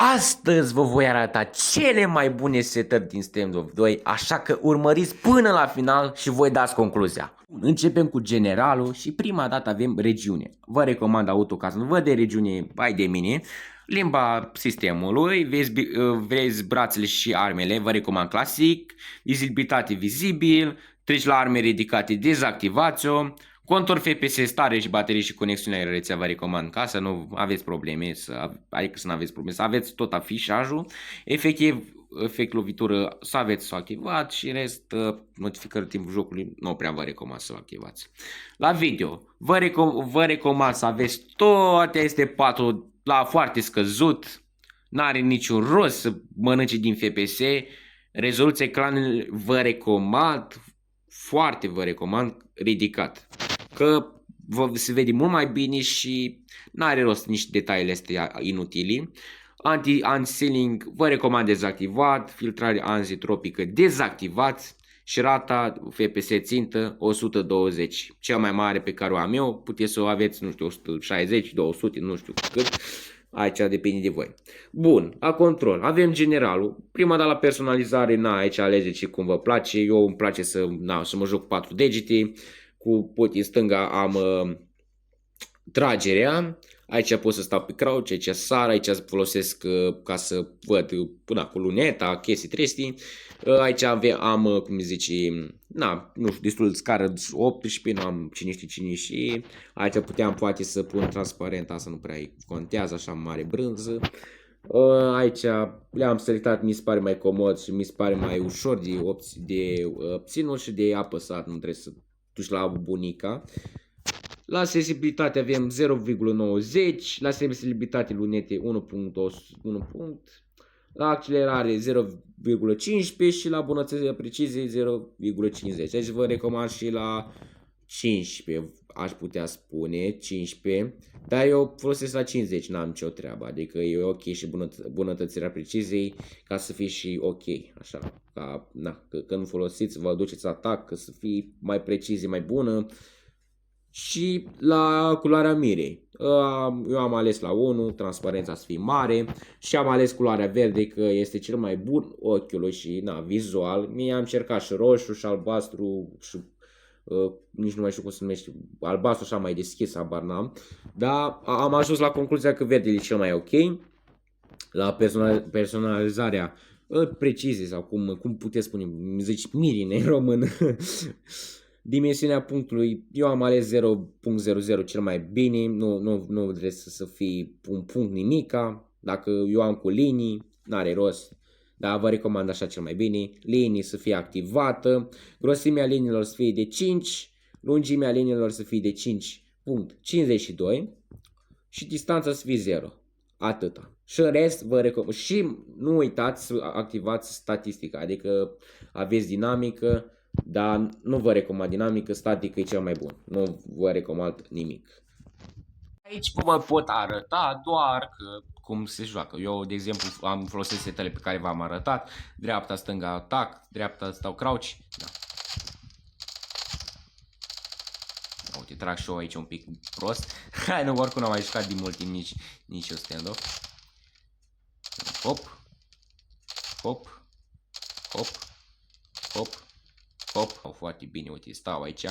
Astăzi vă voi arăta cele mai bune setări din Standoff 2, așa că urmăriți până la final și voi dați concluzia. Începem cu generalul și prima dată avem regiune. Vă recomand auto ca să nu văd de regiune, hai de mine. Limba sistemului, vezi brațele și armele, vă recomand clasic, vizibilitate vizibil, treci la arme ridicate, dezactivați-o. Contor FPS, stare și baterii și conexiunea la rețea vă recomand ca să nu aveți probleme, adică să nu aveți probleme, să aveți tot afișajul, efect lovitură să aveți activat și rest notificări timpul jocului nu prea vă recomand să-l activați. La video, vă recomand să aveți toate aceste patru la foarte scăzut, n-are niciun rost să mănânce din FPS, rezoluția ecranului vă recomand, foarte vă recomand, ridicat. Că se vede mult mai bine și n-are rost nici detaliile astea inutile. Anti-ceiling vă recomand dezactivat, filtrare anzitropică dezactivat și rata FPS țintă 120. Cea mai mare pe care o am eu, puteți să o aveți, nu știu, 160, 200, nu știu cât. Aici depinde de voi. Bun, la control. Avem generalul. Prima dată la personalizare, aici alegeți cum vă place. Eu îmi place să mă joc cu 4 degete. Cu potii stânga am tragerea. Aici pot să stau pe crouch, aici sar, aici folosesc ca să văd până cu luneta, chestii trestii. Aici am cum zice, nu știu, destul de scară 18, nu am cine știe și aici puteam poate să pun transparent, asta nu prea contează, așa mare brânză. Aici le-am selectat, mi se pare mai comod și mi se pare mai ușor de obținut și de apăsat, nu trebuie să duci la bunica. La sensibilitate avem 0,90, la sensibilitate lunete 1.1 punct, la accelerare 0,15 și la bunătățire precizie 0,50. Deci vă recomand și la 15, aș putea spune 15, dar eu folosesc la 50, n-am nicio treabă, adică e ok și bunătățirea preciziei ca să fie și ok, așa, ca, că când folosiți vă duceți atac, că să fie mai precizie, mai bună. Și la culoarea mirei, eu am ales la 1, transparența să fie mare și am ales culoarea verde că este cel mai bun ochiului și vizual. Mie am încercat și roșu și albastru și nici nu mai știu cum se numește, albastru așa mai deschis, habar n-am. Dar am ajuns la concluzia că verde e cel mai ok. La personalizarea precizie sau cum puteți spune, zici mirine în român. Dimensiunea punctului, eu am ales 0.00 cel mai bine, nu trebuie să fie un punct nimica, dacă eu am cu linii, n-are rost, dar vă recomand așa cel mai bine, linii să fie activată, grosimea liniilor să fie de 5, lungimea liniilor să fie de 5.52 și distanța să fie 0, atâta. Și în rest vă recomand, și nu uitați să activați statistica, adică aveți dinamică, dar nu vă recomand dinamică, statică e cel mai bun. Nu vă recomand nimic. Aici vă pot arăta doar că cum se joacă. Eu, de exemplu, am folosit setele pe care v-am arătat. Dreapta, stânga, atac. Dreapta, stau crouch. Da. Uite, trag și eu aici un pic prost. Hai, nu, oricum n-am mai jucat din mult timp nici eu stand-off. Hop. Hop. Hop. Hop. Hop, foarte bine, uite, stau aici.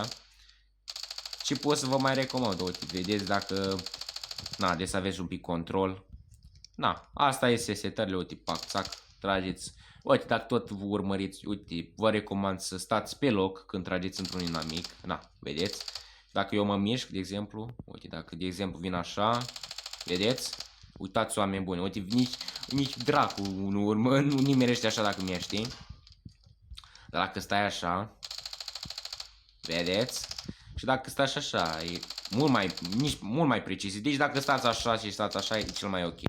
Ce pot să vă mai recomand, uite, vedeți dacă, de să aveți un pic control. Asta este setările, uite, pac, țac, trageți. Uite, dacă tot vă urmăriți, uite, vă recomand să stați pe loc când trageți într-un inamic. Vedeți? Dacă eu mă mișc, de exemplu, uite, dacă de exemplu vin așa, vedeți? Uitați, oameni buni, uite, nici dracu nu urmă, nu nimerește așa dacă mi-ești. Dar dacă stai așa, vedeți? Și dacă stai așa, e mult mai precis. Deci dacă stați așa și stați așa, e cel mai ok.